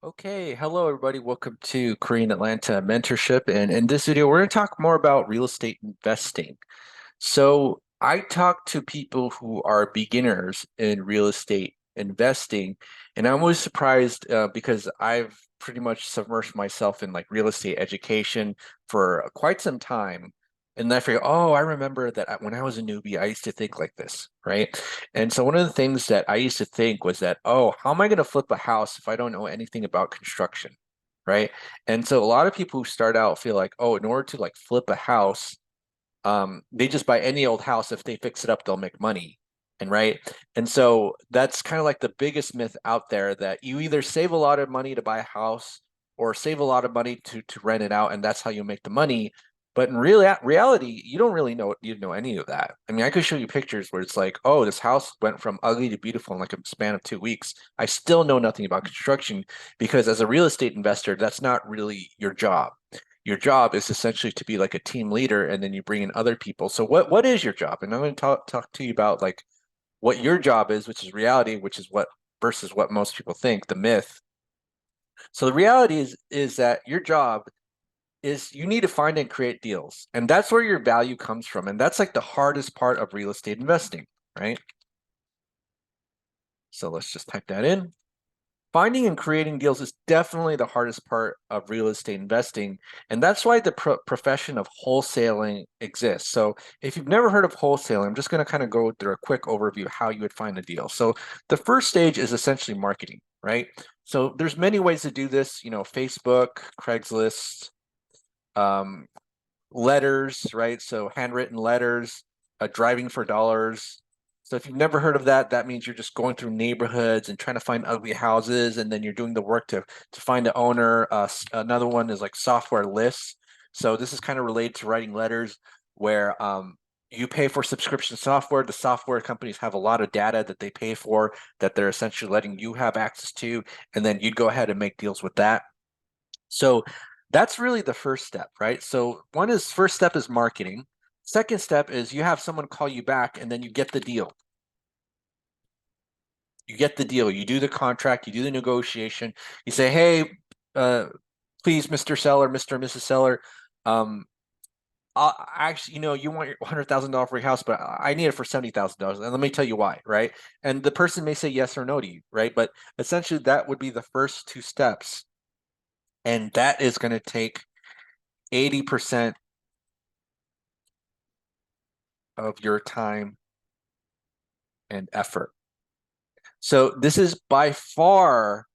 Okay, hello everybody. Welcome to Korean Atlanta Mentorship. And in this video, we're going to talk more about real estate investing. So I talk to people who are beginners in real estate investing, and I'm always surprised because I've pretty much submerged myself in like real estate education for quite some time. And I figure, oh, I remember that when I was a newbie, I used to think like this, right? And so one of the things that I used to think was that, oh, how am I going to flip a house if I don't know anything about construction, right? And so a lot of people who start out feel like, oh, in order to like flip a house, they just buy any old house. If they fix it up, they'll make money. And right. And so that's kind of like the biggest myth out there that you either save a lot of money to buy a house or save a lot of money to rent it out, and that's how you make the money. But in reality, you don't really know any of that. I mean, I could show you pictures where it's like, oh, this house went from ugly to beautiful in like a span of 2 weeks. I still know nothing about construction because as a real estate investor, that's not really your job. Your job is essentially to be like a team leader, and then you bring in other people. So what is your job? And I'm going to talk to you about like what your job is, which is reality, which is what versus what most people think, the myth. So the reality is that your job is you need to find and create deals. And that's where your value comes from. And that's like the hardest part of real estate investing, right? So let's just type that in. Finding and creating deals is definitely the hardest part of real estate investing, and that's why the profession of wholesaling exists. So, if you've never heard of wholesaling, I'm just going to kind of go through a quick overview of how you would find a deal. So, the first stage is essentially marketing, right? So, there's many ways to do this. Facebook, Craigslist, um, letters, right? So handwritten letters, driving for dollars. So if you've never heard of that, that means you're just going through neighborhoods and trying to find ugly houses, and then you're doing the work to find the owner. Another one is like software lists. So this is kind of related to writing letters, where you pay for subscription software. The software companies have a lot of data that they pay for that they're essentially letting you have access to, and then you'd go ahead and make deals with that. So that's really the first step, right? So first step is marketing. Second step is you have someone call you back and then you get the deal. You get the deal. You do the contract, you do the negotiation. You say, hey, please, Mr. Seller, Mr. and Mrs. Seller, um, actually, you want your $100,000 for your house, but I need it for $70,000. And let me tell you why, right? And the person may say yes or no to you, right? But essentially, that would be the first two steps. And that is going to take 80% of your time and effort. So this is by far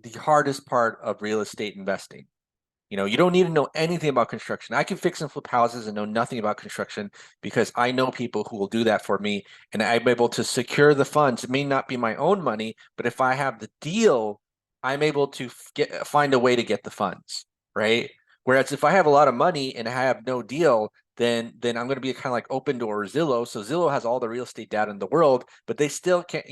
the hardest part of real estate investing. You don't need to know anything about construction. I can fix and flip houses and know nothing about construction because I know people who will do that for me, and I'm able to secure the funds. It may not be my own money, but if I have the deal, I'm able to find a way to get the funds, right? Whereas if I have a lot of money and I have no deal, then I'm going to be kind of like Opendoor or Zillow. So Zillow has all the real estate data in the world, but they still can't,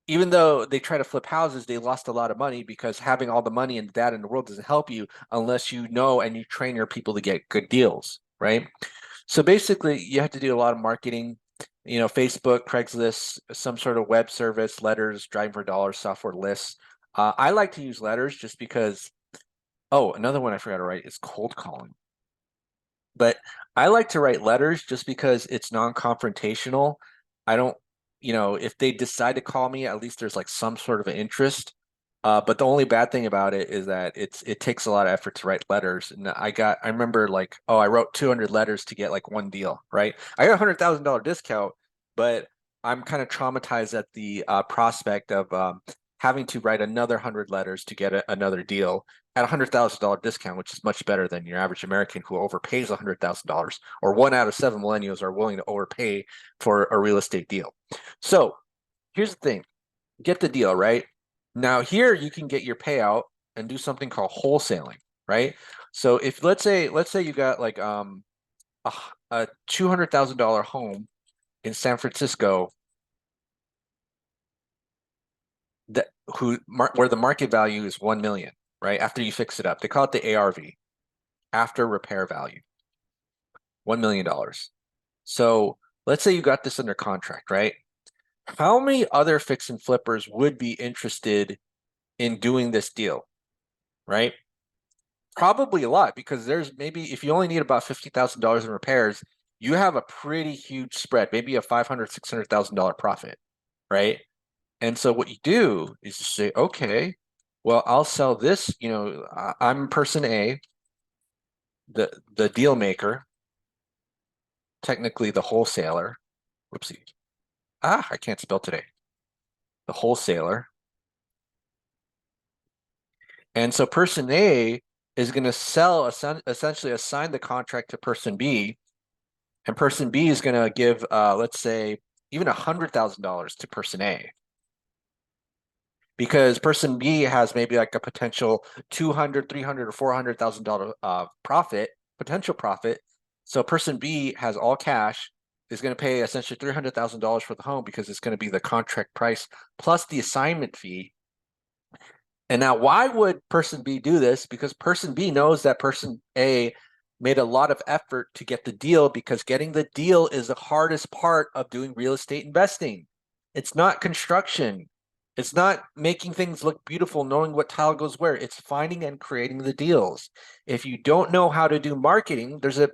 even though they try to flip houses, they lost a lot of money because having all the money and data in the world doesn't help you unless you know and you train your people to get good deals, right? So basically, you have to do a lot of marketing, Facebook, Craigslist, some sort of web service, letters, driving for dollars, software lists. I like to use letters just because, oh, another one I forgot to write is cold calling. But I like to write letters just because it's non-confrontational. I don't, if they decide to call me, at least there's like some sort of an interest. But the only bad thing about it is that it takes a lot of effort to write letters. And I remember like, oh, I wrote 200 letters to get like one deal, right? I got $100,000 discount, but I'm kind of traumatized at the prospect of having to write another 100 letters to get another deal at $100,000 discount, which is much better than your average American who overpays $100,000, or one out of seven millennials are willing to overpay for a real estate deal. So here's the thing, get the deal, right? Now here you can get your payout and do something called wholesaling, right? So if let's say you got like a $200,000 home in San Francisco that where the market value is 1 million, right? After you fix it up. They call it the ARV, after repair value, $1 million. So let's say you got this under contract, right? How many other fix and flippers would be interested in doing this deal, right? Probably a lot, because there's maybe, if you only need about $50,000 in repairs, you have a pretty huge spread, maybe a $500,000, $600,000 profit, right? And so what you do is you say, okay, well, I'll sell this, I'm person A, the deal maker, technically the wholesaler. Whoopsie. I can't spell today. The wholesaler. And so person A is going to sell, essentially assign the contract to person B, and person B is going to give, let's say, even $100,000 to person A, because person B has maybe like a potential $200,000, $300,000, or $400,000 potential profit. So person B has all cash, is going to pay essentially $300,000 for the home because it's going to be the contract price plus the assignment fee. And now, why would person B do this? Because person B knows that person A made a lot of effort to get the deal, because getting the deal is the hardest part of doing real estate investing. It's not construction. It's not making things look beautiful, knowing what tile goes where. It's finding and creating the deals. If you don't know how to do marketing, there's a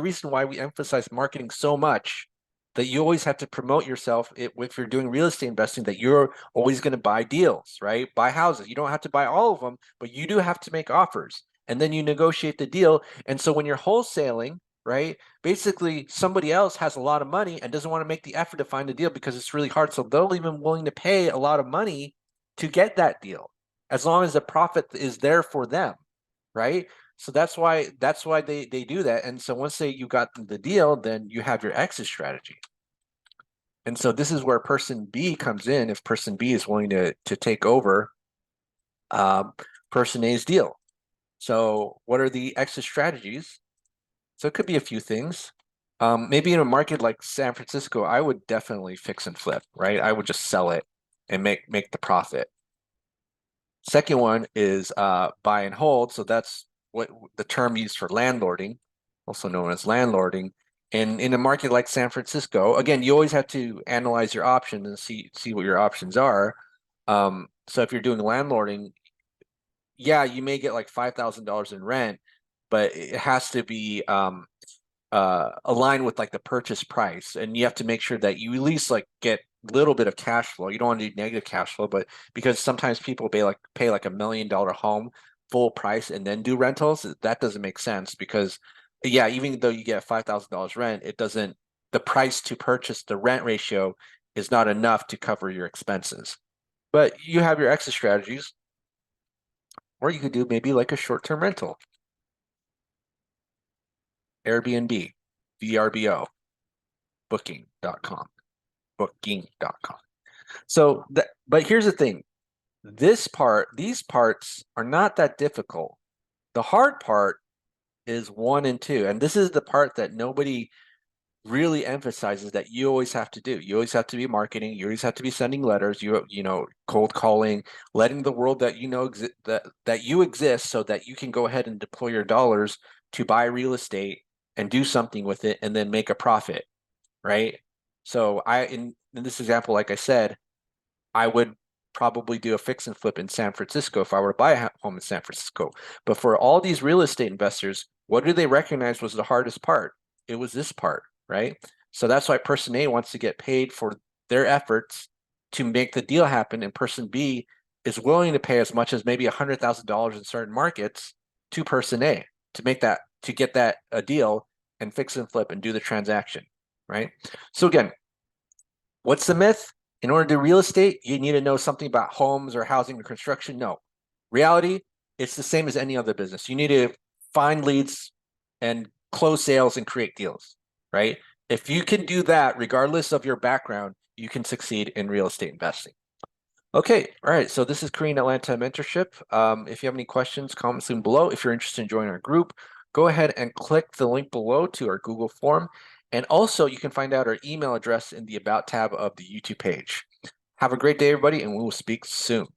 reason why we emphasize marketing so much, that you always have to promote yourself if you're doing real estate investing, that you're always going to buy deals, right? Buy houses. You don't have to buy all of them, but you do have to make offers, and then you negotiate the deal. And so when you're wholesaling, right, basically somebody else has a lot of money and doesn't want to make the effort to find a deal because it's really hard. So they'll even willing to pay a lot of money to get that deal, as long as the profit is there for them, right? So that's why they do that. And so once you got the deal, then you have your exit strategy. And so this is where person B comes in, if person B is willing to take over person A's deal. So what are the exit strategies? So it could be a few things. Maybe in a market like San Francisco, I would definitely fix and flip, right? I would just sell it and make the profit. Second one is buy and hold. So that's what the term used for landlording, also known as landlording. And in a market like San Francisco, again, you always have to analyze your options and see what your options are. So if you're doing landlording, yeah, you may get like $5,000 in rent, but it has to be aligned with like the purchase price, and you have to make sure that you at least like get a little bit of cash flow. You don't want to do negative cash flow, but because sometimes people pay like $1 million home full price and then do rentals, that doesn't make sense, because yeah, even though you get $5,000 rent, it doesn't, the price to purchase, the rent ratio is not enough to cover your expenses. But you have your exit strategies, or you could do maybe like a short-term rental. Airbnb, VRBO, booking.com. So but here's the thing. These parts are not that difficult. The hard part is 1 and 2. And this is the part that nobody really emphasizes, that you always have to do. You always have to be marketing. You always have to be sending letters, cold calling, letting the world that that you exist, so that you can go ahead and deploy your dollars to buy real estate and do something with it and then make a profit, right? So in this example, like I said, I would probably do a fix and flip in San Francisco if I were to buy a home in San Francisco. But for all these real estate investors, what do they recognize was the hardest part? It was this part, right? So that's why person A wants to get paid for their efforts to make the deal happen, and person B is willing to pay as much as maybe $100,000 in certain markets to person A to get that a deal and fix and flip and do the transaction, right? So again, what's the myth? In order to do real estate, you need to know something about homes or housing or construction. No. Reality, it's the same as any other business. You need to find leads and close sales and create deals, right? If you can do that, regardless of your background, you can succeed in real estate investing. Okay, all right. So this is Korean Atlanta Mentorship. If you have any questions, comment soon below. If you're interested in joining our group, go ahead and click the link below to our Google form. And also, you can find out our email address in the About tab of the YouTube page. Have a great day, everybody, and we will speak soon.